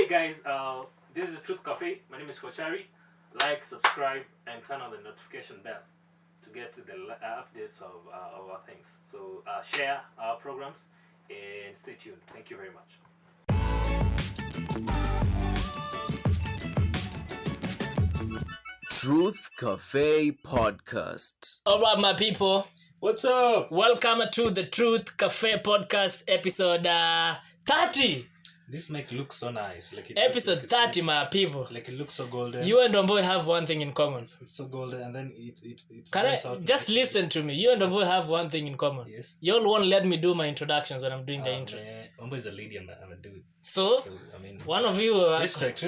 Hey guys, this is the Truth Café. My name is Fochari. Like, subscribe, and turn on the notification bell to get the updates of our things. So share our programs and stay tuned. Thank you very much. Truth Cafe Podcast. Alright, my people. What's up? Welcome to the Truth Cafe Podcast episode 30. This mic looks so nice. Episode 30, my people. Like it looks so golden. You and Domboy have one thing in common. It's so golden, and then it Can I out just listen to me? You and Domboy have one thing in common. Yes. You all won't let me do my introductions when I'm doing the intros. Ombo is a lady and I'm a dude. So I mean, one of you... respect.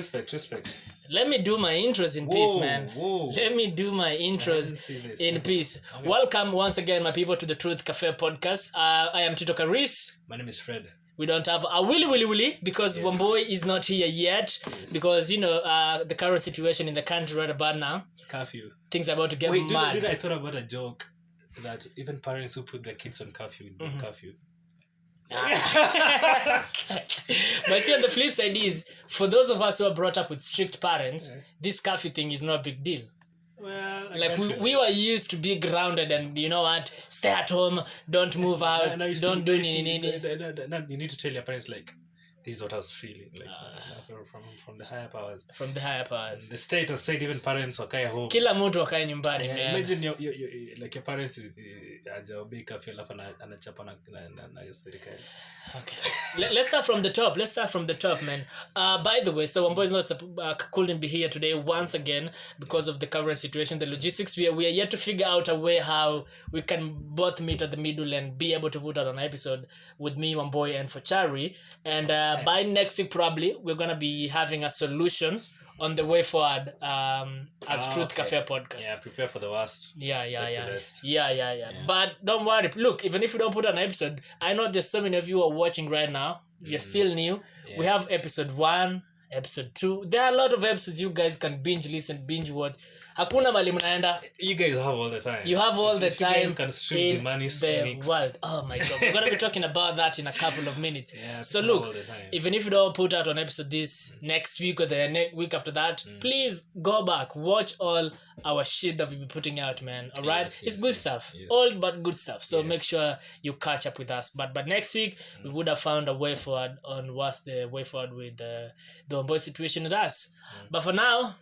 Let me do my intros in peace, man. Whoa. Let me do my intros in peace. Okay. Welcome once again, my people, to the Truth Cafe Podcast. I am Tito Karis. My name is Fred. We don't have a willy because Yes. Wamboy is not here yet. Yes. Because, the current situation in the country right about now, Curfew. things are about to get Wait, mad. dude, I thought about a joke that even parents who put their kids on curfew would be curfew. But see, on the flip side is, for those of us who are brought up with strict parents, this curfew thing is not a big deal. Well, Like, we were used to be grounded and, you know what, stay at home, don't move out, don't do anything. You need to tell your parents, like, this is what I was feeling, like, from the higher powers. From the higher powers. The state has said even parents wakae home. Kila mtu wakae nyumbani, man. Imagine your parents hajaobey curfew alafu anachapa na serikali. Okay. Let's start from the top, man. By the way, so Wamboy is not couldn't be here today once again because of the current situation, the logistics. We are yet to figure out a way how we can both meet at the middle and be able to put out an episode with me, Wamboy, and Fochari. And by next week, probably we're gonna be having a solution on the way forward as Truth Cafe Podcast. Yeah, prepare for the worst. Yeah. The best. Yeah. But don't worry. Look, even if we don't put an episode, I know there's so many of you who are watching right now. You're still new. Yeah. We have episode 1, episode 2. There are a lot of episodes you guys can binge listen, binge watch. Hakuna mali mnaenda. You guys have all the time. You have all the time you guys can stream in the world. Oh my God. We're going to be talking about that in a couple of minutes. Yeah, so look, even if you don't put out an episode this next week or the week after that, please go back, watch all our shit that we've been putting out, man. All right? It's good stuff. Yes. Old but good stuff. So make sure you catch up with us. But next week, we would have found a way forward on what's the way forward with the Wamboy situation with us. But for now,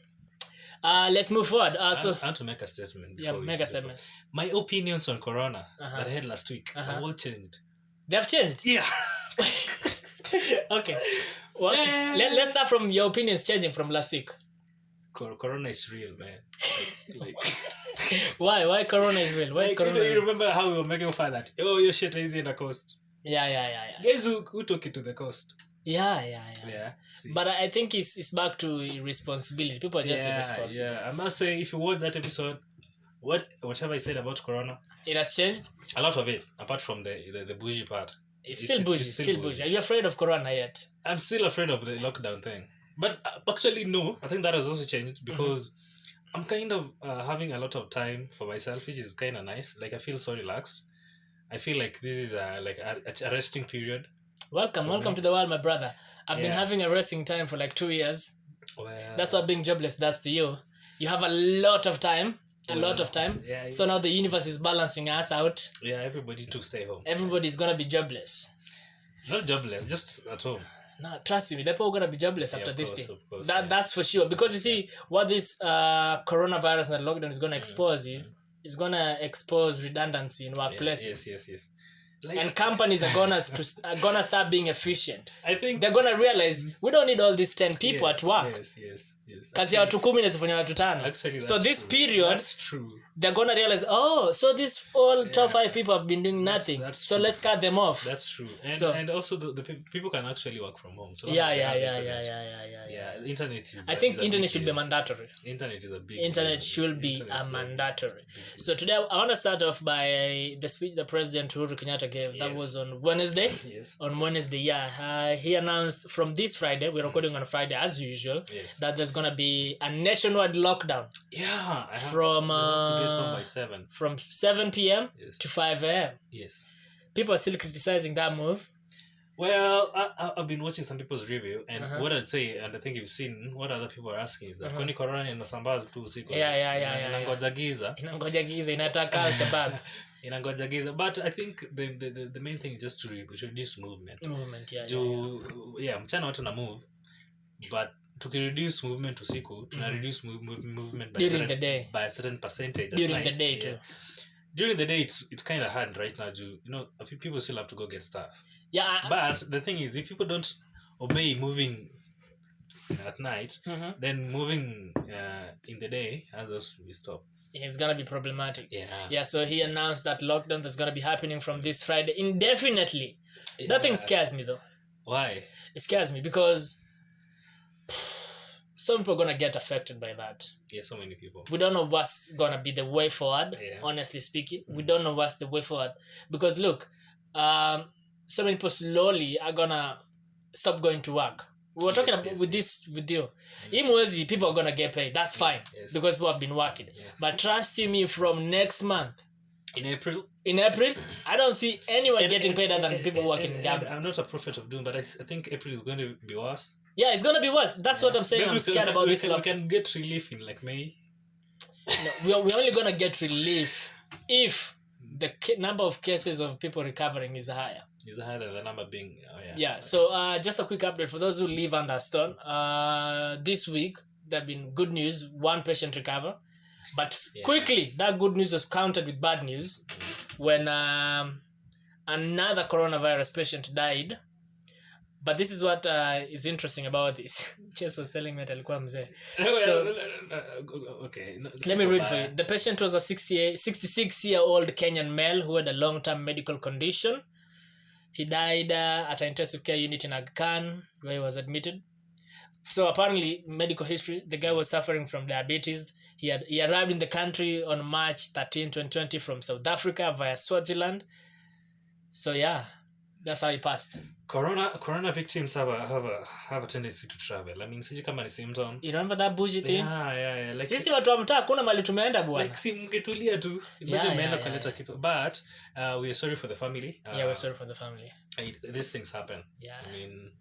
let's move forward. I want to make a statement. Make a statement. My opinions on Corona that I had last week have all changed. They have changed? Yeah. Okay. Well, let's start from your opinions changing from last week. Corona is real, man. Like, Why Corona is real? Why is Corona you remember how we were making fun that, your shit is in the coast? Yeah. Guys who took it to the coast? Yeah. See. But I think it's back to responsibility. People are just irresponsible. Yeah. I must say, if you watch that episode, whatever I said about Corona, it has changed. A lot of it, apart from the bougie part. It's still bougie. Are you afraid of Corona yet? I'm still afraid of the lockdown thing. But actually, no. I think that has also changed because I'm kind of having a lot of time for myself, which is kind of nice. Like, I feel so relaxed. I feel like this is a resting period. Welcome to the world, my brother. I've been having a resting time for like 2 years. Well, that's what being jobless does to you. You have a lot of time. Yeah. So now the universe is balancing us out. Yeah, everybody to stay home. Everybody's gonna be jobless. Not jobless, just at home. No, trust me, people are gonna be jobless after this thing. Of course, that's for sure. Because you see, what this coronavirus and lockdown is gonna expose is gonna expose redundancy in workplaces. Yes. And companies are gonna start being efficient. I think they're gonna realize we don't need all these 10 people at work. Yes. Kazi ya watu 10 inazifanya watu 5. So this period, that's true. They're gonna realize, so these all top 5 people have been doing nothing. That's so let's cut them off. That's true. And also the people can actually work from home. So Yeah. Internet is. I think internet should be mandatory. Internet is a big. Internet should be mandatory. So today I want to start off by the speech the President Uhuru Kenyatta gave. That was on Wednesday. Yes. On Wednesday, he announced from this Friday, we're recording on a Friday as usual, that there's gonna be a nationwide lockdown. Yeah. From get home by 7. From 7 p.m. to 5 a.m. Yes. People are still criticizing that move. Well, I've been watching some people's review, and Uh-huh. what I'd say, and I think you've seen what other people are asking is that kwani corona inasambaza tu usiku. Yeah. Inangoja giza. Inangoja giza, inataka Al-Shabaab. Inangoja giza. But I think the main thing is just to reduce movement. Mchana watu na move, but tukireduce movement usiku, tuna reduce movement during the day. By a certain percentage at During night. the day too. During the day, it's kind of hard right now. A few people still have to go get stuff. Yeah. But the thing is, if people don't obey moving at night, then moving in the day has also to be stopped. It's gonna be problematic. Yeah. So he announced that lockdown is gonna be happening from this Friday indefinitely. That thing scares me though. Why? It scares me because some people are gonna get affected by that. Yeah, so many people. We don't know what's gonna be the way forward. Yeah. Honestly speaking, we don't know what's the way forward because look, so many people slowly are gonna stop going to work. We were talking about with this video. Imwezi, people are gonna get paid. That's fine because people have been working. Yeah. But trust me, from next month, in April, I don't see anyone getting paid other than people working in government. I'm not a prophet of doom, but I think April is going to be worse. Yeah, it's gonna be worse. That's what I'm saying. Maybe I'm scared about this. We can get relief in like May. No, we're only gonna get relief if the number of cases of people recovering is higher. Is higher than the number being. Yeah. So just a quick update for those who live under stone. This week there have been good news. One patient recovered, but quickly that good news was countered with bad news when another coronavirus patient died. But this is what is interesting about this. Chess was telling me that alikuwa mzee. Okay. Let me read for you. The patient was a 66-year-old Kenyan male who had a long-term medical condition. He died at an intensive care unit in Aga Khan, where he was admitted. So apparently, medical history, the guy was suffering from diabetes. He arrived in the country on March 13, 2020 from South Africa via Swaziland. So yeah, that's how he passed. Corona victims have a tendency to travel. I mean, siji kama ni symptom. You remember that bougie thing? Yeah. Like sisi watu wa mtaa kuna mali tumeenda bwana. Like si mngetulia tu. Imagine umeenda kuleta kitu. But we are sorry for the family. We're sorry for the family. These things happen. Yeah. I mean,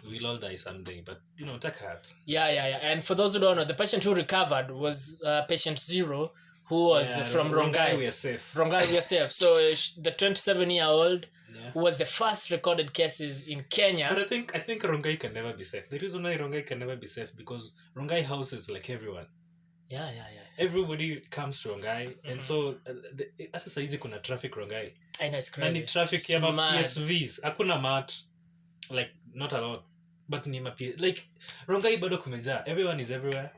we'll all die someday, but take heart. Yeah. And for those who don't know, the patient who recovered was patient 0 who was from Rongai. We are safe. Rongai, we are safe. So the 27-year-old who was the first recorded cases in Kenya. But I think Rongai can never be safe. The reason why Rongai can never be safe because Rongai houses like everyone. Yeah. Everybody comes to Rongai, and so hata saizi kuna traffic Rongai. I know it's crazy. Nani traffic ya PSVs. Hakuna mat, like not a lot, but ni like Rongai bado kumejaa. Everyone is everywhere.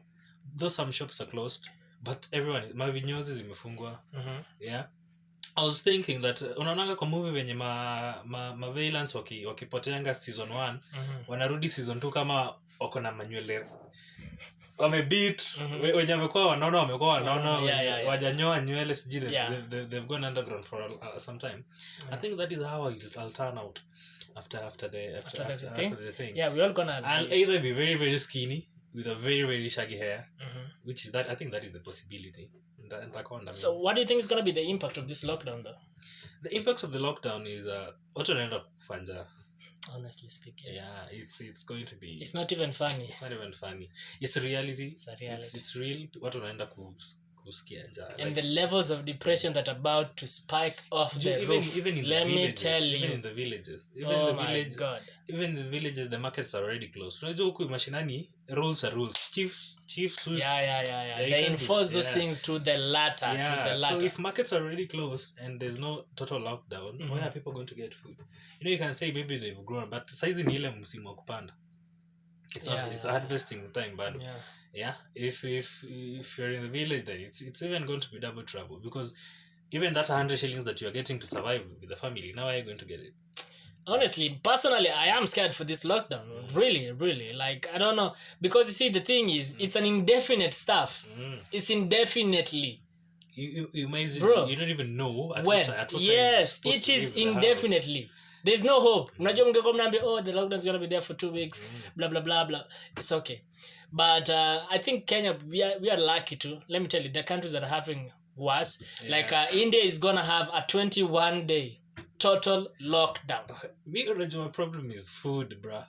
Though some shops are closed, but everyone mavinyozi zimefungwa. Yeah. I was thinking that unaonanga kwa movie wenye ma villains wakipoteanga season 1 wanarudi season 2 kama wako na manywele wamebeat wenye wamekuwa wanaona wajanyoa nywele sijui they've gone underground for some time. I think that is how I'll turn out after the thing. Yeah, we all gonna I'll either be very very skinny with a very very shaggy hair, which is that I think that is the possibility. So what do you think is going to be the impact of this lockdown though? The impact of the lockdown is watu wanaenda kufanja. Honestly speaking. Yeah, it's going to be. It's not even funny. It's not even funny. It's a reality. It's a reality. It's real. Watu wanaenda kusikia njaa. And the levels of depression that are about to spike off the roof. Even in Let the me tell you. Even in the villages. My God. Even in the villages, the markets are already closed. Unajua huku mashinani, rules are rules. Chiefs. Yeah. They enforce those things to the latter. Yeah. So if markets are already closed and there's no total lockdown, where are people going to get food? You can say maybe they've grown, but saizi ni ile msimu wa kupanda. It's harvesting time, but if you're in the village, then it's even going to be double trouble because even that 100 shillings that you're getting to survive with the family, now are you going to get it? Honestly, personally, I am scared for this lockdown. Really. Like, I don't know. Because you see, the thing is, it's an indefinite stuff. It's indefinitely. You imagine, bro, you don't even know at what time it is indefinitely. There's no hope. The lockdown is going to be there for 2 weeks, blah, blah, blah, blah. It's okay. But I think Kenya, we are lucky too. Let me tell you, the countries that are having worse, like India is going to have a 21-day total lockdown. Me, my problem is food, bruh.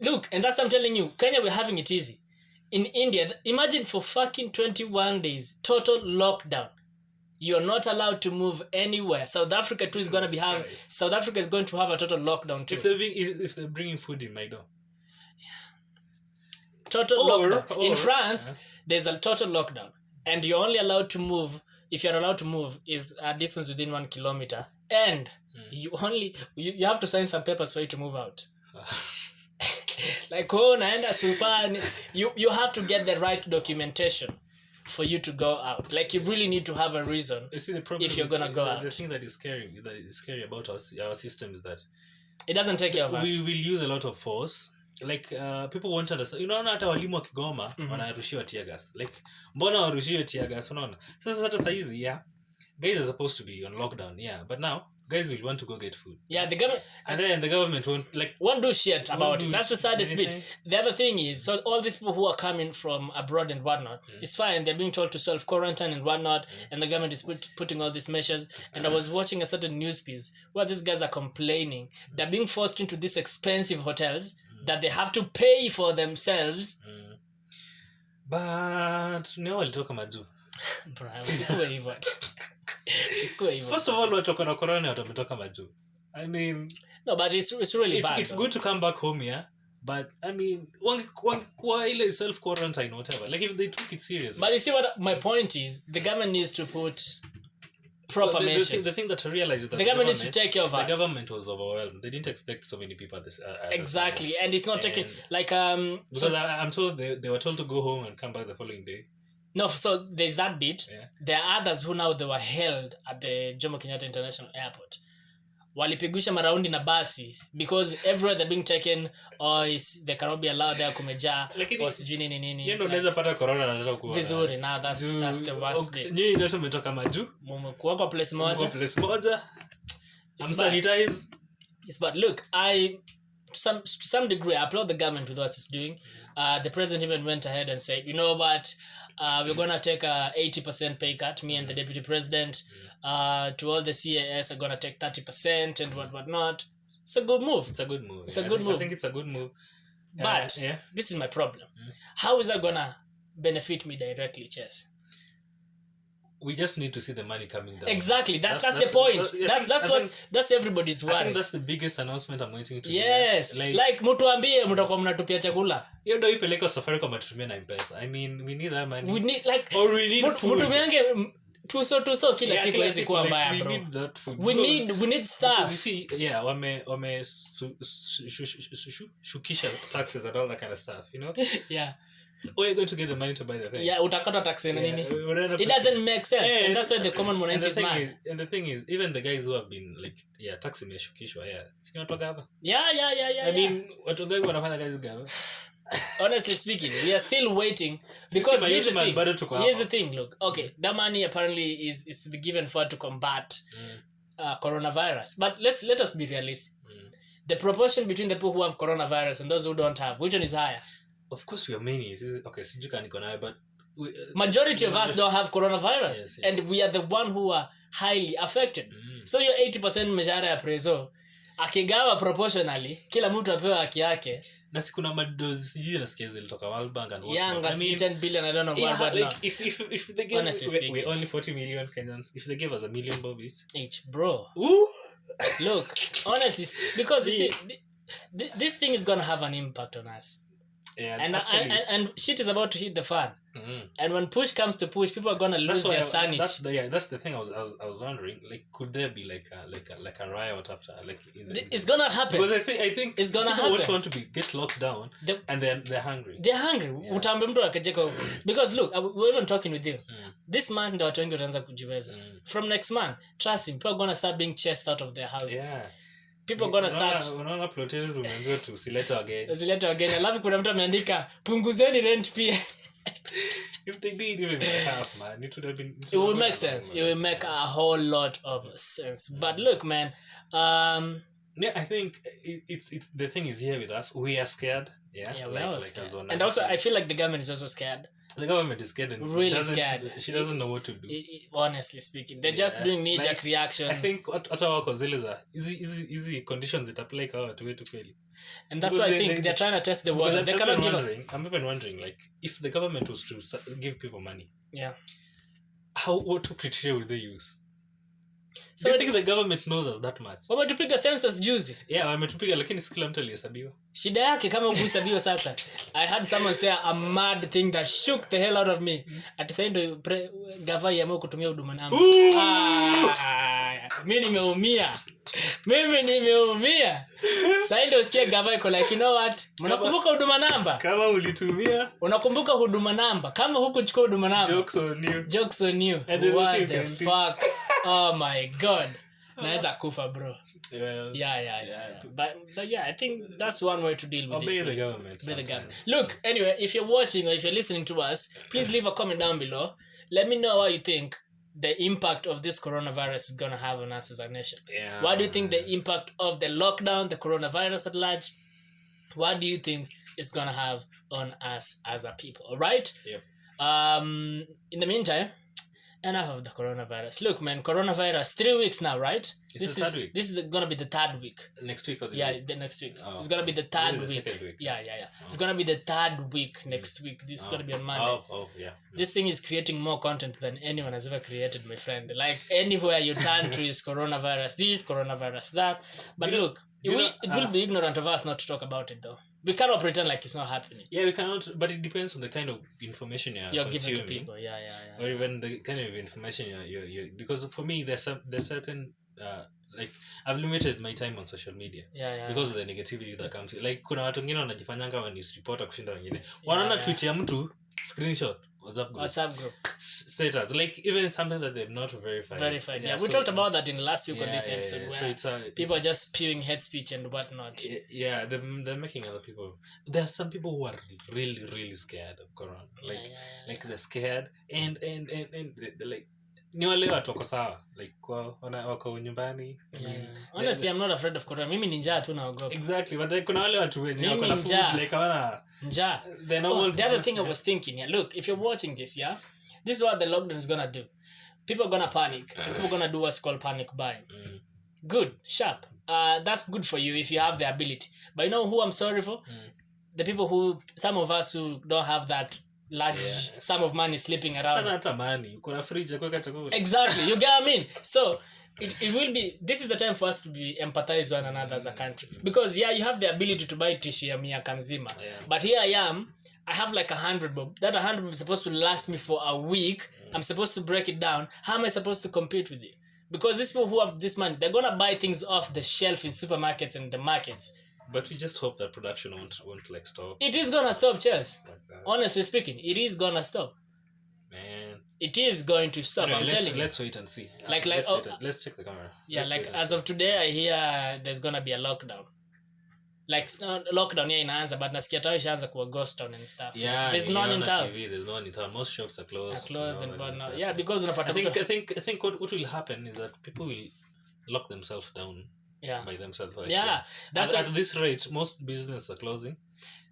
Look, and that's what I'm telling you. Kenya, we're having it easy. In India, imagine for fucking 21 days, total lockdown. You're not allowed to move anywhere. South Africa too is going to be South Africa is going to have a total lockdown too. If they're bringing food in my door. Total lockdown. In France, there's a total lockdown. And you're only allowed to move, if you're allowed to move, is a distance within 1 kilometer. And you have to sign some papers for you to move out. Like, naenda super, you have to get the right documentation for you to go out. Like, you really need to have a reason. You see, the problem if you're gonna go out. The thing that is scary about our system is that it doesn't take care of us. We will use a lot of force. Like people won't understand. Hata walimu wa Kigoma wanarushiwa tear gas. Like mbona warushiwe tear gas? Unaona? Sasa hata saizi, guys are supposed to be on lockdown, but now guys will want to go get food. Yeah, the government, and then the government won't do shit about it. That's the saddest bit. The other thing is, so all these people who are coming from abroad and whatnot, it's fine. They're being told to self-quarantine and whatnot, and the government is putting all these measures. And I was watching a certain news piece where these guys are complaining. They're being forced into these expensive hotels that they have to pay for themselves. But no, walitoka majuu. Bro, usikuwe hivyo. First of all, watoka na corona watametoka majuu. I mean, no, but it's really bad. It's good to come back home, but I mean, why ile self quarantine whatever. Like if they took it seriously. But you see what my point is, the government needs to put proper measures. The thing that I realized is that the government needs to take care of us. The government was overwhelmed. They didn't expect so many people at this. Exactly, and it's not taking like because I'm told they were told to go home and come back the following day. No, so there's that bit. There are others who now they were held at the Jomo Kenyatta International Airport. Walipigusha maraundi na basi because everywhere they're being taken they cannot be allowed there kumeja or sijui nini. Yeye ndo unaweza pata corona na ndio kuwa. Vizuri, now that's the worst bit. Nyinyi ndio tumetoka majuu. Mmekuwa kwa place moja. I'm sanitized. Yes, but look, to some degree I applaud the government with what it's doing. The president even went ahead and said, you know what, we're going to take a 80% pay cut, me and the deputy president. To all the CAS are going to take 30% and whatnot. It's a good move. It's a good move. I think it's a good move. But this is my problem. How is that going to benefit me directly, Chess? We just need to see the money coming down. Exactly. That's the point. That's everybody's worry. I think that's the biggest announcement I'm waiting to hear. Yes. Like mtuambie mtakuwa mnatupia chakula. Hiyo ndio ipeleka Safaricom atutumie na M-Pesa. I mean, we need that money. We need like or we need food. Mtumiange tuso kila siku hizi kuwa mbaya, bro. We need that food. We need stuff. You see, wame shukisha taxes and all that kind of stuff, Yeah. Where are you going to get the money to buy the thing? Yeah, utakata tax na nini? It doesn't make sense. And that's why the common mwananchi is mad. And the thing is, even the guys who have been like, tax imeshukishwa, si watoka hapa. Yeah. I mean, watu gani wanafanya kazi gani? Honestly speaking, we are still waiting because here's the thing. Look, okay, that money apparently is to be given for to combat coronavirus. But let us be realistic. The proportion between the people who have coronavirus and those who don't have, which one is higher? Of course, we are many. Okay, sijuka niko nayo, but majority of us don't have coronavirus, yes. And we are the one who are highly affected. So your 80% mshahara ya preso akigawa proportionally, kila mtu apewa haki yake. Na sikuna madozi sijui nasikia zilitoka World Bank and what. Yeah, I mean 10 billion, I don't know what. Like if they give we only 40 million Kenyans, if they give us $1 million bobbies each, bro. Ooh. Look, honestly, because this thing is going to have an impact on us. Yeah, and shit is about to hit the fan. And when push comes to push, people are gonna lose their sanity. That's the thing I was wondering. Like, could there be like a riot after it's gonna happen? Because I think it's gonna happen. People want to get locked down, and then they're hungry. They're hungry. Utambe mtu akajeko because look, we're even talking with you. This month ndio watu wengi wataanza kujiweza. From next month, trust me, people are gonna start being chased out of their houses. Yeah. People gonna start unaona plotted tumeambiwa tu usilete again alafu kuna mtu ameandika punguzeni rent pia. If they did even half, man, it would have been it would make sense. It would make a whole lot of sense. But look, man, I think it's the thing is here with us. We are scared. Yeah, we are scared. And also I feel like the government is also scared. The government is scared and Really scared. She doesn't know what to do. Honestly speaking, they're just doing knee-jerk reaction. I think hata wako zile za easy conditions that apply kwa watu wetu kweli. And that's why I think they're trying to test the water. They cannot give us. I'm even wondering, like, if the government was to give people money, what criteria would they use? So do you think the government knows us that much? Wametupiga census juzi. Yeah, wametupiga lakini si kila mtu alihesabiwa. Shida yake kama ukuhesabiwa sasa. I had someone say a mad thing that shook the hell out of me. Ati sasa ndio gavai yameo kutumia huduma namba. Mimi nimeumia. Sasa ndio usikie gavai kwa like, you know what? Unakumbuka huduma namba? Kama ulitumia. Unakumbuka huduma namba? Kama hukuchukua huduma namba. Jokes on you. What the fuck? Oh my god. Naweza kufa bro. Yeah. But yeah, I think that's one way to deal with Obey the government. Obey the government. Look, anyway, if you're watching or if you're listening to us, please leave a comment down below. Let me know what you think the impact of this coronavirus is going to have on us as a nation. Yeah. What do you think the impact of the lockdown, the coronavirus at large, what do you think it's going to have on us as a people? All right? Yep. In the meantime, enough of the coronavirus. Look, man, coronavirus, 3 weeks now, right? This is the third week. This is going to be the third week. Next week or this week? The next week. Oh, it's going to be the third week. Second week. Yeah. Oh. It's going to be the third week next week. This is going to be on Monday. Yeah. This thing is creating more content than anyone has ever created, my friend. Like, anywhere you turn to is coronavirus this, coronavirus that. But look, it will be ignorant of us not to talk about it, though. We cannot pretend like it's not happening. Yeah, we cannot, but it depends on the kind of information you're giving to people. Yeah. Or even the kind of information you're because for me there's certain like I've limited my time on social media. Because of the negativity that comes. Like kuna watu wengine wanajifanya kama news reporter kushinda wengine. Wanaona tweet ya mtu screenshot WhatsApp group status, like even something that they've not verified. Yeah, we talked about that in last week on this episode where so people are just spewing hate speech and whatnot. Yeah, they're making other people. There are some people who are really, really scared of corona. Like they're scared and they're like ni wale watu wako sawa, like wako nyumbani. Honestly, I'm not afraid of corona. Mimi ni njaa tu naogopa. Exactly, but kuna wale watu wenye wako na food like hawana njaa. The other thing I was thinking, look, if you're watching this, this is what the lockdown is gonna do. People are gonna panic. People are gonna do what's called panic buying. Good, sharp. That's good for you if you have the ability. But you know who I'm sorry for? The people some of us who don't have that large sum of money sleeping around. Exactly, you get what I mean? So it will be, this is the time for us to be empathize one another as a country, because you have the ability to buy tissue ya miaka mzima, but here I have like 100 bob. That 100 is supposed to last me for a week. I'm supposed to break it down. How am I supposed to compete with you? Because these people who have this money, they're gonna buy things off the shelf in supermarkets and the markets. But we just hope that production won't like stop. It is gonna stop, Chess. Honestly speaking, it is gonna stop. Man, it is going to stop. Anyway, I'm telling you. Let's wait and see. Let's check the camera. Yeah, as of today, I hear there's gonna be a lockdown. Like lockdown inaanza, but nasikia town ishaanza kuwa ghost town and stuff. Yeah, there's none in town. There's none in town. Most shops are closed. And whatnot. Yeah, because unapata. I think what will happen is that people will lock themselves down. By themselves. That's at this rate, most businesses are closing.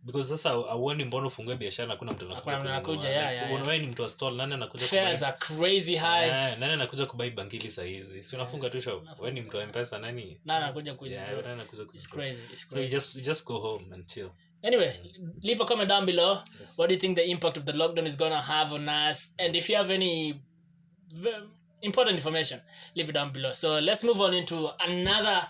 Because sasa auoni mbona ufungue biashara na kuna mtu anakuja. Unaona ni mtu wa stall, nani anakuja kubai? Fares are crazy high. Nani anakuja kubai bangili saa hizi? Si unafunga tu shop. Wewe ni mtu wa M-Pesa nani? Nani anakuja kuja? Nani anakuja kuja? It's crazy. So you just go home and chill. Anyway, leave a comment down below. Yes. What do you think the impact of the lockdown is going to have on us? And if you have any important information, leave it down below. So let's move on into another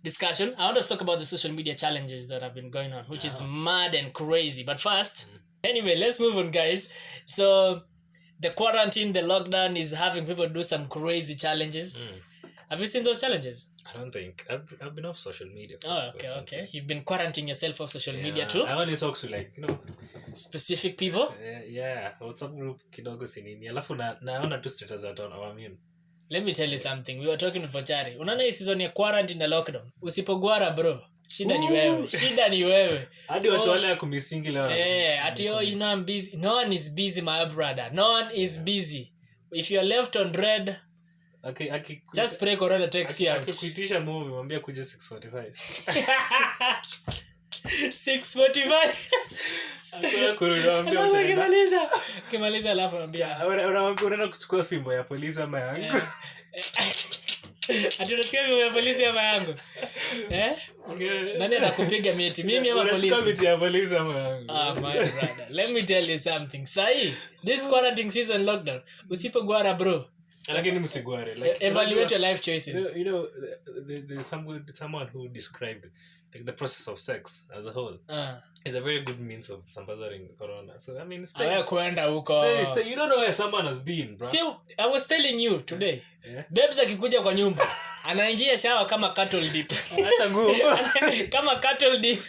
discussion. I want to talk about the social media challenges that have been going on, which is mad and crazy. But first, anyway, let's move on, guys. So the quarantine, the lockdown is having people do some crazy challenges. Have you seen those challenges? I don't think. I've been off social media. Okay. You've been quarantining yourself off social media too? I only talk to specific people? WhatsApp group kidogo sinini. Alafu naona tu status za watu. Let me tell you something. We were talking to Fochari. Unaona hii season ya quarantine na lockdown. Usipogwara bro. Shida ni wewe. Hadi watu wale ya kumisingi leo. Ati I'm busy. No one is busy, my brother. No one is busy. If you're left on red, just pray corona takes you out. Akikuitisha movie, mwambie kuja 6:45. 6:45. Unataka kurudia utaenda. Kimaliza alafu anambia Unaenda kuchukua fimbo ya polisi ama yangu. Ati unachukua fimbo ya polisi ama yangu? Nani anakupiga miti? Mimi ama polisi? Unachukua miti ya polisi ama yangu. My brother. Let me tell you something. Sahi, this quarantine season lockdown. Usipogwara bro. Lakini msigware. Evaluate your life choices. You know, there's someone who described like the process of sex as a whole. Is a very good means of sambazaring corona. So I mean, stay huko. You don't know where someone has been, bro. See, I was telling you today. Babes akikuja kwa nyumba, anaingia shower kama cattle dip. Anaacha nguo. Kama cattle dip.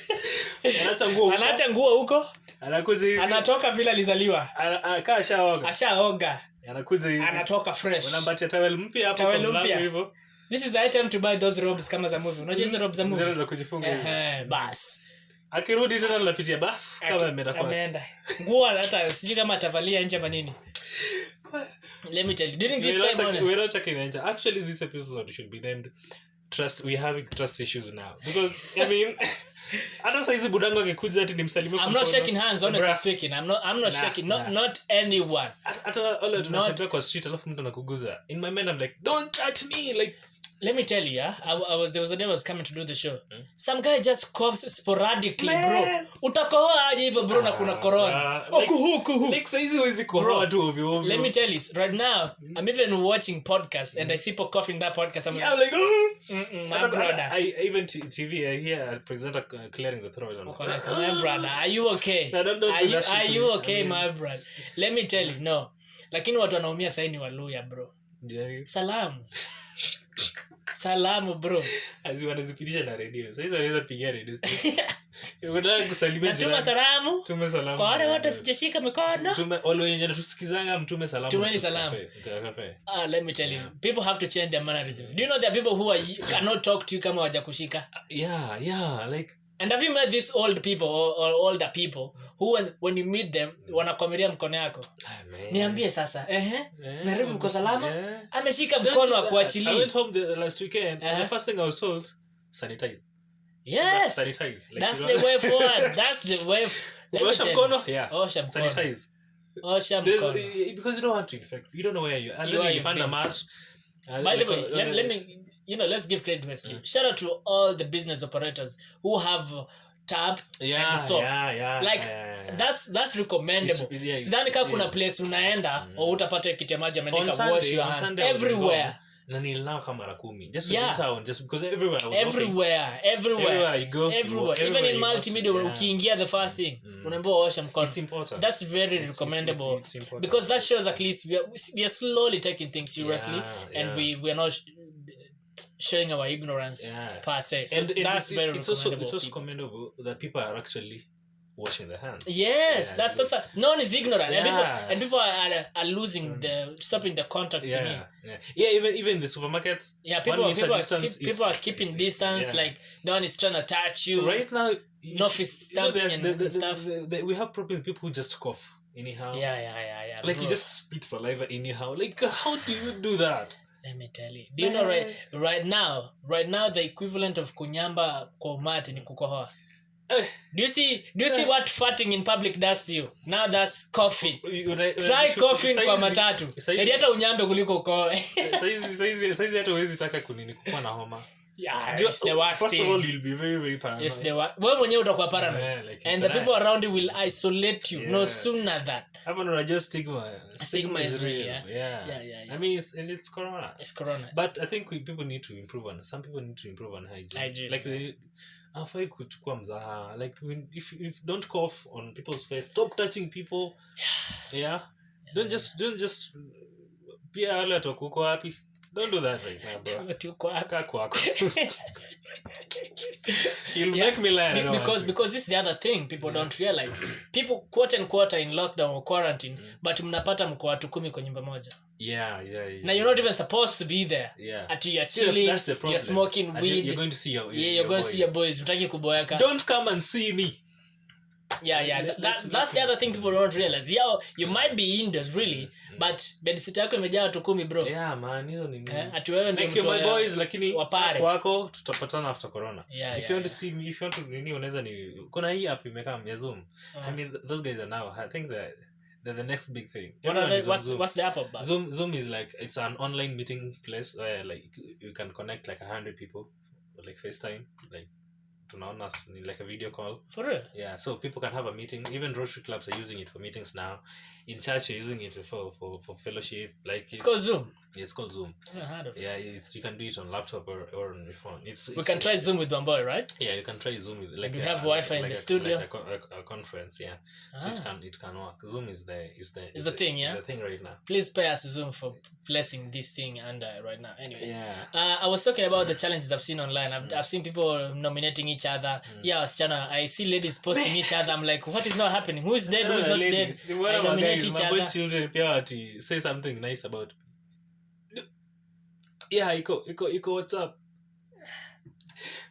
Anaacha nguo huko. Anakuja hivi. Anatoka vile alizaliwa. Anakaa ashaoga. Anakuja hivi. Anatoka fresh. Unampatia towel mpya hapo kwa mlango hivyo. This is the time to buy those robes kama za movie. Unajua hizo robes za movie? Zile za kujifunga. Bas. Akirudi tena anapitia bafu kama ameenda kwa. Ameenda. Nguo hata sijui kama atavalia nje ama nini. Let me tell you, during this time we're not checking nje. Actually this episode should be named we're having trust issues now because I mean hata saizi budango akikuja ati nimsalimie kwa. I'm not shaking hands honestly speaking. I'm not shaking not anyone. Hata wale tunatembea kwa street alafu mtu anakuguza. In my mind I'm like don't touch me like. Let me tell you, there was a day I was coming to do the show. Some guy just coughs sporadically, bro. Utakohoa aje hivyo bro na kuna corona. Kuhu. Like saizi huwezi kohoa tu ovyo ovyo. Let me tell you, right now I'm even watching podcast and I see people coughing that podcast. I'm like, my brother. I even TV I hear a presenter clearing the throat. My brother, are you okay? Are you okay, my brother? Let me tell you, no. Lakini watu wanaumia sasa ni Waluya, bro. Salamu bro. Azi wanazipitisha na radio. Sasa hizo wanaweza pigia radio station. Unataka kusalimia jirani. Tuma salamu. Tume salamu. Kwa wale wote sijashika mikono. Tume wale wenye tusikizanga mtume salamu. Tumeni salamu. Cafe. Let me tell you. People have to change their mannerisms. Do you know there are people who cannot talk to you kama hawajakushika? Yeah, like and have you met these old people or older people who when you meet them wanakwamilia mkono yako? Niambie sasa. Naribu mko salama? Ameshika mkono akuachilie. I went home the last weekend. The first thing I was told, sanitize. Yes. Sanitize. Like, that's the way forward. That's the way. Osha mkono? Yeah. Osha mkono. Sanitize. Osha mkono. Because you don't want to infect. You don't know where you are. And then you find a match. By the way, let me, let's give credit to Wesley. Shout out to all the business operators who have tap and soap. That's recommendable. Sidhani kama kuna place unaenda au utapata kiti ya maji ameandika wash your hands everywhere. Na nilao kama mara 10 just in town just because everywhere you go even in multimedia ukiingia the first thing unaambiwa osha mkono. That's very recommendable because that shows at least we are slowly taking things seriously and we are not showing our ignorance per se. So and that's very recommendable. It's also commendable that people are actually washing their hands. Yes, that's no one is ignorant. And people are losing stopping the contact thingy. Even the supermarkets. People are keeping distance. Like no one is trying to touch you. Right now, no fist stamping and stuff. We have problems. People who just cough anyhow. Yeah. Like you just spit saliva anyhow. Like how do you do that? Let me tell you. Do you know right now the equivalent of kunyamba kwa umati ni kukohoa. Do you see what farting in public does to you? Now that's coughing. Try coughing kwa matatu. Heri hata unyambe kuliko ukoe. Saizi hata huwezi taka kunini kuwa na homa. Yeah, it's the worst First thing. of all, you'll be very, very paranoid. Yes, wewe mwenyewe utakuwa paranoid. And the people around you will isolate you no sooner than. Hapa ndo just stigma. Stigma is real. Yeah. I mean, it's corona. It's corona. But I think people need to improve on. Some people need to improve on hygiene. Like afai kuchukua mzaha. Like if don't cough on people's face, stop touching people. Don't just pia wale watakuko wapi. Don't do that right now, bro. You'll make me laugh. Because this is the other thing people don't realize. People quote and quote are in lockdown or quarantine, but mnapata mko watu 10 kwa nyumba moja. Yeah. Now you're not even supposed to be there. At you're chilling, that's the problem. You're smoking weed. You're going to see your you're going to see your boys. Mtaki kuboeka. Don't come and see me. That's the other thing people don't realize. Yeah, you might be indoors really, but bedsit yako imejaa watu 10 bro. Yeah man, hizo ni nini? Ati wewe ndio Like my boys, lakini wapare. wako tutapatana after corona. If you want to see me, if you want to nini unaweza ni kuna hii app imekaa ya Zoom. I mean those guys are now, I think they're the next big thing. What's the app about? Zoom is like, it's an online meeting place where like you can connect like 100 people, like FaceTime, like tunaona like a video call. For real? Yeah, so people can have a meeting. Even Rotary clubs are using it for meetings now. In church, you're using it for fellowship. Like it's called Zoom. Yeah, it's called Zoom. I've never heard of it. Yeah, you can do it on laptop or on your phone. We can try Zoom with one boy, right? Yeah, you can try Zoom with like. We have Wi-Fi in the studio. Like a conference, yeah. So it can work. Zoom is the thing, yeah. The thing right now. Please pay us Zoom for blessing this thing and right now. Anyway, yeah. I was talking about the challenges I've seen online. I've seen people nominating each other. Yeah, Chana, I see ladies posting each other. I'm like, what is not happening? Who is dead? Who is not dead? I nominate each other. Children say something nice about. Yeah, iko what's up?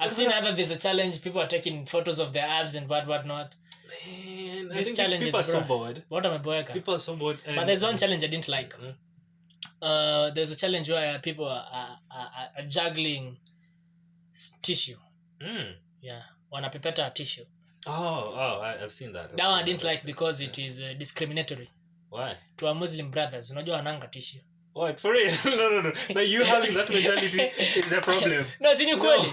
I've seen there's a challenge. People are taking photos of their abs and what not. Man, this challenge people is are so bored. What am I boy? People are so bored. But there's one challenge I didn't like. There's a challenge where people are juggling tissue. Yeah, wanapepeta tissue. I've seen that. That one I didn't like because it is discriminatory. Why? To our Muslim brothers, unajua wananga tissue. What? For real? No. Now you having that mentality is a problem. No, sini kweli.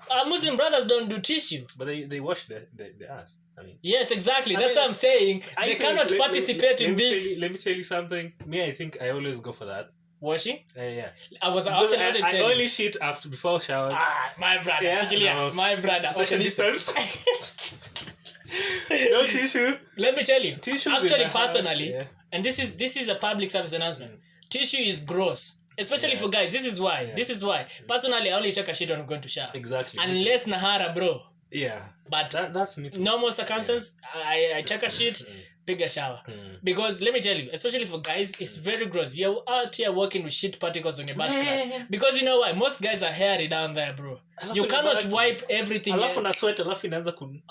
Our Muslim brothers don't do tissue. But they wash the ass. I mean. Yes, exactly. That's what I'm saying. They cannot participate in this. Let me tell you something. Me, I think I always go for that. Washing? Yeah. I only shit before shower. My brother. Yeah, no. My brother. Social distance. No tissue. Let me tell you. Tissue. Actually, personally, and this is a public service announcement. Tissue is gross, especially for guys. This is why. Personally, I only take a shit when I'm going to shower. Exactly. Unless nahara, bro. Yeah. But that's me too. Normal circumstances, I take a shit, take a shower. Because let me tell you, especially for guys, it's very gross. You're out here working with shit particles on your butt crack. Because you know why? Most guys are hairy down there, bro. You cannot wipe everything. Alafu na sweat, alafu inaanza kun.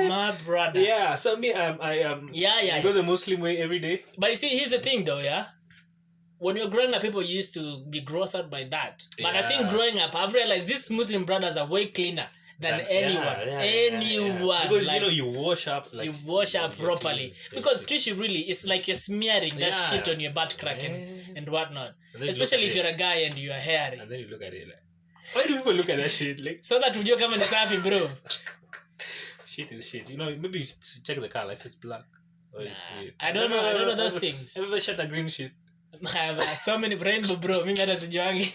My brother. Yeah, so me, I go the Muslim way every day. But you see, here's the thing though, yeah? When you're growing up, people used to be grossed out by that. But I think growing up, I've realized these Muslim brothers are way cleaner than anyone. Anyone. Because like, you wash up. Like, you wash up properly. Because tissue really is like you're smearing that shit on your butt crack and whatnot. Especially if you're a guy and you're hairy. And then you look at it like, why do people look at that shit? Like, so that ujue kama ni safi, bro. Shit is shit. You know, maybe you check the color if it's black. Or it's green. I don't know those things. Have you ever shot a green shit? I have so many rainbow, bro. Mimi hata sijuangi.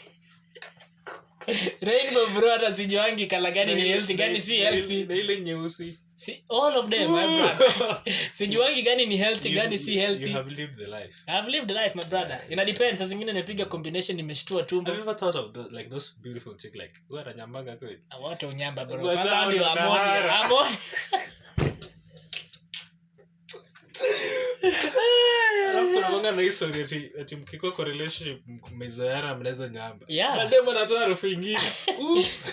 Rainbow, bro, hata sijuangi kala gani ni healthy, gani si healthy. Na ile nyeusi. See, all of them, my brother. Sijuangi gani ni healthy, gani si healthy. You have lived the life. I have lived the life, my brother. Ina depends. Sasa zingine nimepiga combination nimeshtua tumbo. Have you ever thought of those beautiful chick like, wewe nyambanga kweli? Watu unyamba, bro. Kwanza ndio amoni. Alafu kuna mwanga na history ati mkiko kwa relationship mmezoeana mnaweza nyamba. Yeah. But dem anatoa harufu nyingine.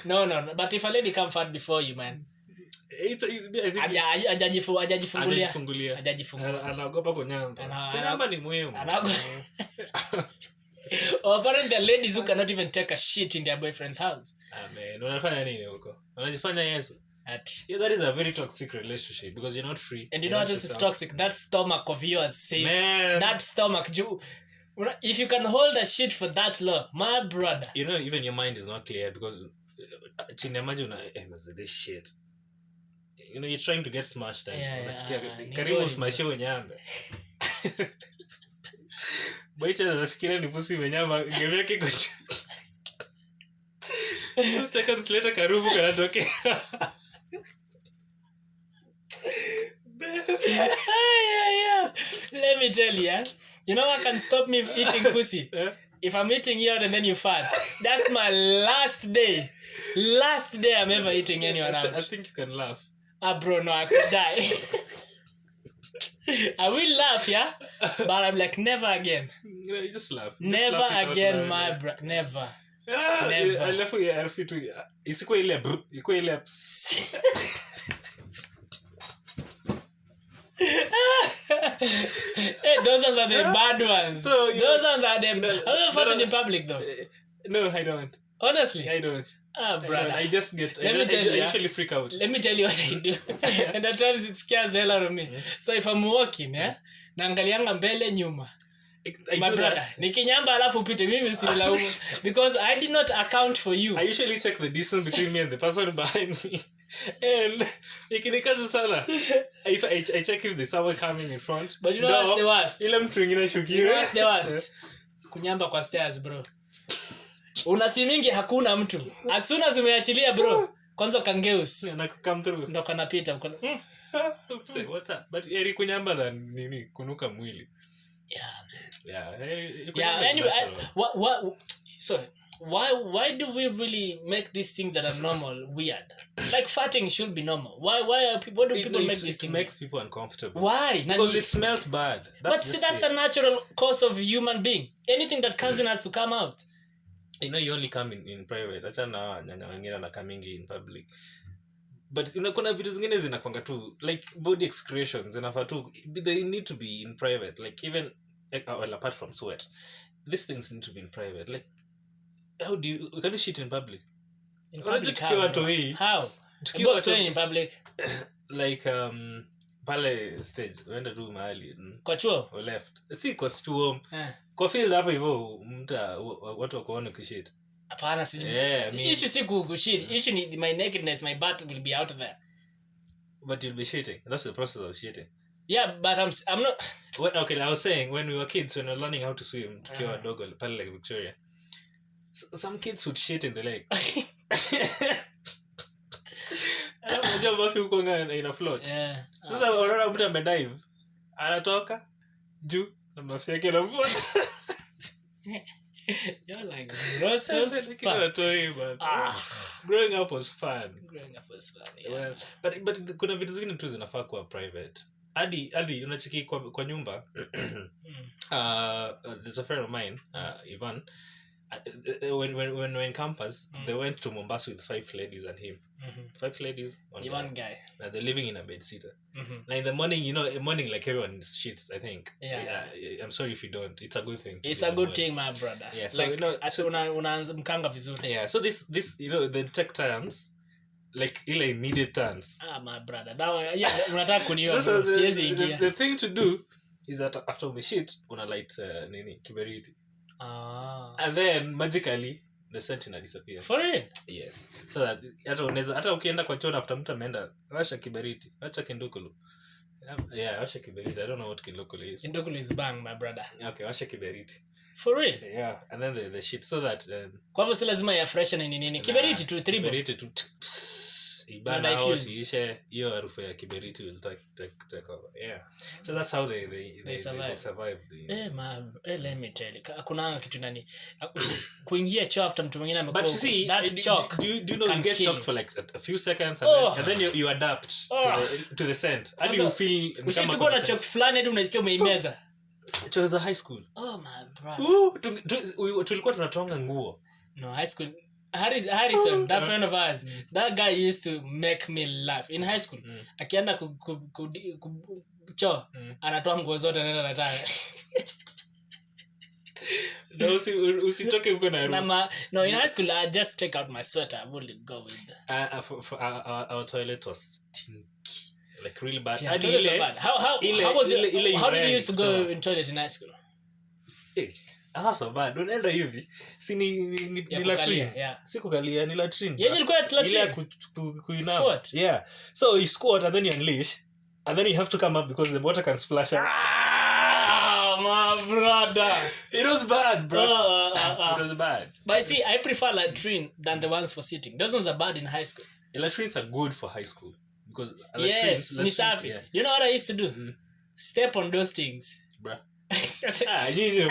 No. But if a lady come forward before you, man. I think Hajajifungulia. Anaogopa kunyamba. Kunyamba ni muhimu. Apparently, the ladies who cannot even take a shit in their boyfriend's house. Amen. Unafanya nini huko? Unajifanya Yesu. Yeah, that is a very toxic relationship because you're not free. And you know what else is toxic? That stomach of yours says. Man. That stomach. If you can hold a shit for that long, my brother. You know, even your mind is not clear because imagine this shit. You know, you're trying to get smashed and karibu smashiwe nyamba. Boicha anafikiria ni pusi menyama game yake iko. Usitaka tuleta karufu kanatokea. Let me tell you, you know what can stop me eating pussy? If I'm eating you out and then you fart. That's my last day I'm ever eating anyone out. I think you can laugh. Bro, no, I could die. I will laugh, yeah? But I'm like, never again. You just laugh. Never just laugh again, my bro. Never. Never. Alafu isikuwe ile isikuwe ile Hey, those ones are the bad ones. So, those ones are them. Have you ever farted in public though? No, I don't. Honestly, I don't. brother. I just get. I usually freak out. Let me tell you what I do. And at times it scares the hell out of me. So if I'm walking, naangalianga mbele nyuma. My brother, nikinyamba alafu upite mimi usinilaumu because I did not account for you. I usually check the distance between me and the person behind me. And ikinikaza sana. If I check if there's someone coming in front. But you know what's the worst? Ile mtu mwingine shukiwe. You know what's the worst? Kunyamba kwa stairs, bro. Unasimingi hakuna mtu. As soon as umeachilia bro, kwanza kangeus. Na come through. Ndo kanapita. Say what up? But eri kunyamba than nini kunuka mwili. Yeah. Yeah. Anyway, why do we really make these things that are normal weird? Like farting should be normal. Why do people make these things? It makes people uncomfortable. Why? Because it smells bad. That's the natural course of human being. Anything that comes in has to come out. You know, you only come in private. Acha na nyanya wengine na coming in public. But kuna vitu zingine zinakwanga tu like body excretions zinafaa tu they need to be in private, like even well, apart from sweat, these things need to be in private. Like how do you can you shit in public? In public how? Tukiwa in public like pale stage uenda tu mahali kwa chuo or left si kwa chuo kwa field hapo hivyo watu wakoona kishit. Hapana, si issue si kushit. Issue ni my nakedness, my butt will be out there. But you'll be shitting. That's the process of shitting. Yeah, but I'm not. What? Okay, I was saying when we were kids, when we were learning how to swim, tukiwa dogo pale like Victoria, some kids would shit in the lake. Unajua mafi huko ina float. Yeah. Sasa unaona mtu amedive, anatoka juu na mafi yake na float. You're like growing up was fun. Yeah. Well, but kuna vitu zingine tu zinafaa kuwa private. Hadi unachiki kwa nyumba. There's a friend of mine, Ivan. When in campus, they went to Mombasa with 5 ladies and him. 5 ladies, one guy. They're living in a bed sitter. Now in the morning, morning like everyone shits, I think. Yeah. I'm sorry if you don't. It's a good thing. It's a good thing, my brother. Yeah. So like, unaanza mkanga vizuri. Yeah. So this they take turns, like ile immediate turns. My brother. Now unataka kuniona. Siwezi ingia. The thing to do is that after we shit, una light kiberiti. And then magically the sentinel disappear. For real? Yes. So that hata ukienda kwa choo after mtu ameenda washa kiberiti, acha kindukulu. Yeah, washa kiberiti. I don't know what kindukulu is. Kindukulu is bang, my brother. Okay, washa kiberiti. For real? Yeah, and then the shit so that kwa hivyo si lazima ya fresh na nini. Kiberiti tu 3 kiberiti tu ibana out ishe hiyo harufu ya kiberiti will take over. Yeah. So that's how they survive. Let me tell you. Kuna kitu nani kuingia choo after mtu mwingine amekuwa. But you see, do you know you get choked for like a few seconds and then you adapt to the scent. And you feel ukipigwa na choke fulani hadi unasikia umeimeza. It was a high school. Oh my brother. Tulikuwa tunatonga nguo. No, high school. Harrison, that friend of ours, that guy used to make me laugh in high school. Akienda cho anatoa nguo zote anaenda na tanga. Usitoke huko na room. No, in high school I just take out my sweater. I wouldn't go with that. Our toilet was stinky. Like really bad. Yeah, so bad. How was it? How did you used to go in toilet in high school? So bad. Unaenda hivi. Si ni latrine. Yeah. Si kukalia ni latrine. Yeah, ilikuwa latrine. Ile kuinama. Squat. Yeah. So you squat and then you unleash and then you have to come up because the water can splash out. My brother. It was bad, bro. It was bad. But see, I prefer latrine than the ones for sitting. Those ones are bad in high school. Latrines are good for high school because yes, ni safi. Yeah. You know what I used to do? Step on those things, bro. Siezi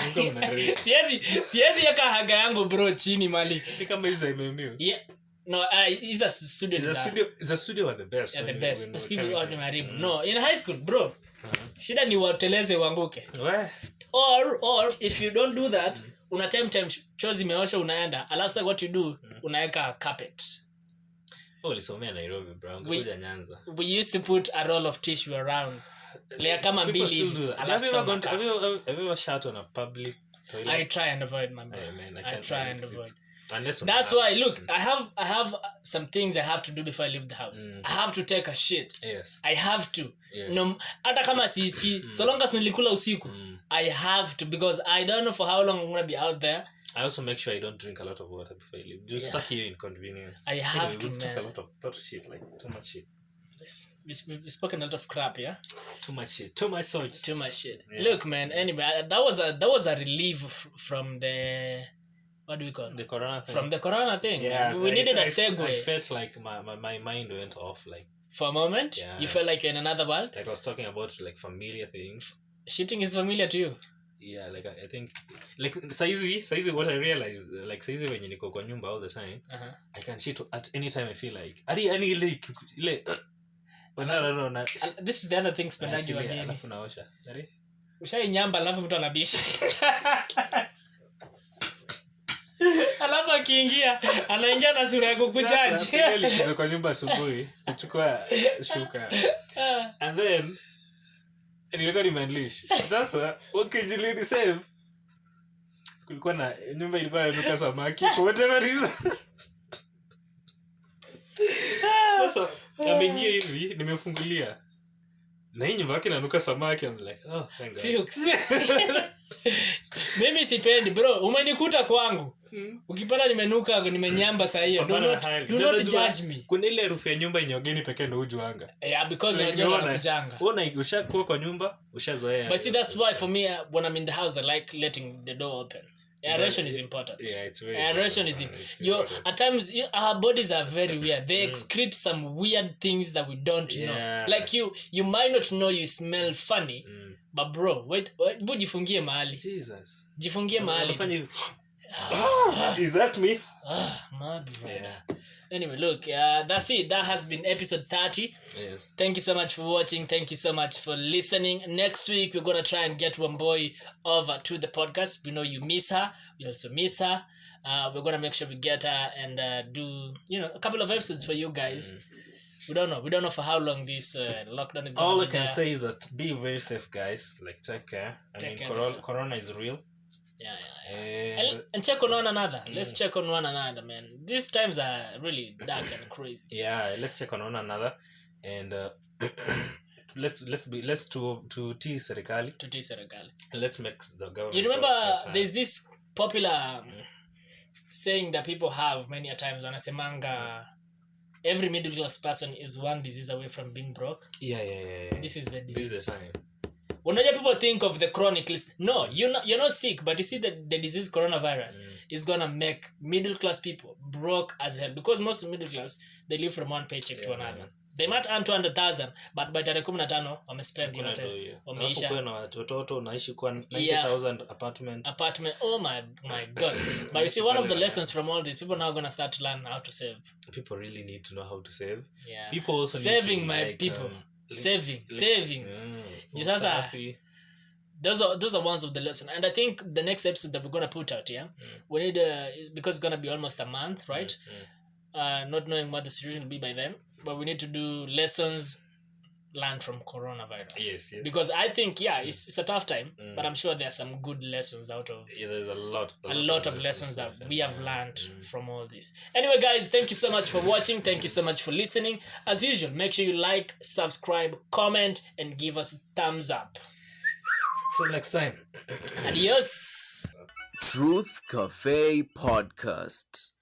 yaka haga yangu bro chini mali. Ni kama hizo imemiu. Yeah. No, is a studio. The studio are the best. Yeah, the best. But people out maribu. No, in high school, bro. Shida ni wateleze uanguke. Or if you don't do that, una time chozi imeosha unaenda. Alafu what you do, unaweka carpet. Lisomea Nairobi, bro. Ngoja Nyanza. We used to put a roll of tissue around Lea kama People mbili still do that. alafu Have you ever shat on a public toilet? I try and avoid my bro. Man, I try and avoid. That's why look, I have some things I have to do before I leave the house. I have to take a shit. Yes. I have to. Yes. No, hata kama siski, so long as nilikula usiku, I have to, because I don't know for how long I'm going to be out there. I also make sure I don't drink a lot of water before I leave. Just stuck here inconvenience. I have to, we man. took a lot of shit, like too much shit. We've spoken a lot of crap, yeah. Too much shit. Too much shit. Too much shit. Yeah. Look, man. Anyway, that was a relief from the, what do we call it? The corona thing. From the corona thing. Yeah, we needed a segue. I felt like my mind went off, like for a moment. Yeah. You felt like you're in another world. Like I was talking about like familiar things. Shitting is familiar to you. Yeah, like I think like saizi what I realized, like saizi when niko kwa nyumba all the time, I can shit at any time I feel like. Ani like no. This is the other thing spendagi wa nini. Alafu naosha. Dari? Ushainyamba alafu mtu anabishi. Alafu akiingia anaingia na sura ya kukujaji. Nilikuwa kwa nyumba asubuhi kuchukua shuka. And then nilikuwa nimeunleash. Sasa ukijilini save kulikuwa na nyumba ilikuwa inanuka samaki for whatever reason. Sasa ameingia hivi nimefungulia. Na hii nyumba yake inanuka samaki. I'm like, oh thank God. Mimi sipendi bro, umenikuta kwangu. Ukipata nimenuka nimenyamba saa hiyo. Do not judge me. Kuna ile harufu ya nyumba inyogeni pekee ndio ujuanga. Yeah, because unajua unajanga. Wewe ushakuwa kwa nyumba, ushazoea. But see, that's why for me when I'm in the house I like letting the door open. Aeration is important. Yeah, it's very aeration is at times our bodies are very weird. They excrete some weird things that we don't know. Like you might not know you smell funny. But bro, wait, jifungie mahali. Jesus. Jifungie mahali. Is that me? Mad bro. Yeah. Anyway, look, that's it. That has been episode 30. Yes. Thank you so much for watching. Thank you so much for listening. Next week, we're going to try and get one boy over to the podcast. We know you miss her. We also miss her. We're going to make sure we get her and do, a couple of episodes for you guys. We don't know. We don't know for how long this lockdown is going to be. All I can say is that be very safe, guys. Like, take care. Corona is real. Yeah. And check on one another. Let's check on one another, man. These times are really dark and crazy. Yeah, let's check on one another, and let's to tea serikali. To tea serikali. Let's make the government. You remember there's this popular saying that people have many a times. Wanasemanga every middle class person is one disease away from being broke. Yeah. This is the disease. This is the sign. When people think of the chronic list, no, you're not sick, but you see that the disease coronavirus is gonna make middle class people broke as hell, because most middle class they live from one paycheck to another. Man. They might earn 200,000, but by tarehe 15 wamespend yote, wameisha. Kuna watoto unaishi kwa 90,000 apartment. Oh my God. But you see, one of the lessons from all this, people now gonna start to learn how to save. People really need to know how to save. Yeah. People also saving need to, my like, people. Savings. Those are ones of the lesson, and I think the next episode that we're gonna put out, we need because it's gonna be almost a month, right? Not knowing what the situation will be by then, but we need to do lessons learned from coronavirus. Yes. Because I think it's a tough time, but I'm sure there are some good lessons out of. Yeah, there's a lot of lessons that we have learned from all this. Anyway, guys, thank you so much for watching. Thank you so much for listening. As usual, make sure you like, subscribe, comment, and give us a thumbs up. Till next time. Adios. Truth Cafe Podcast.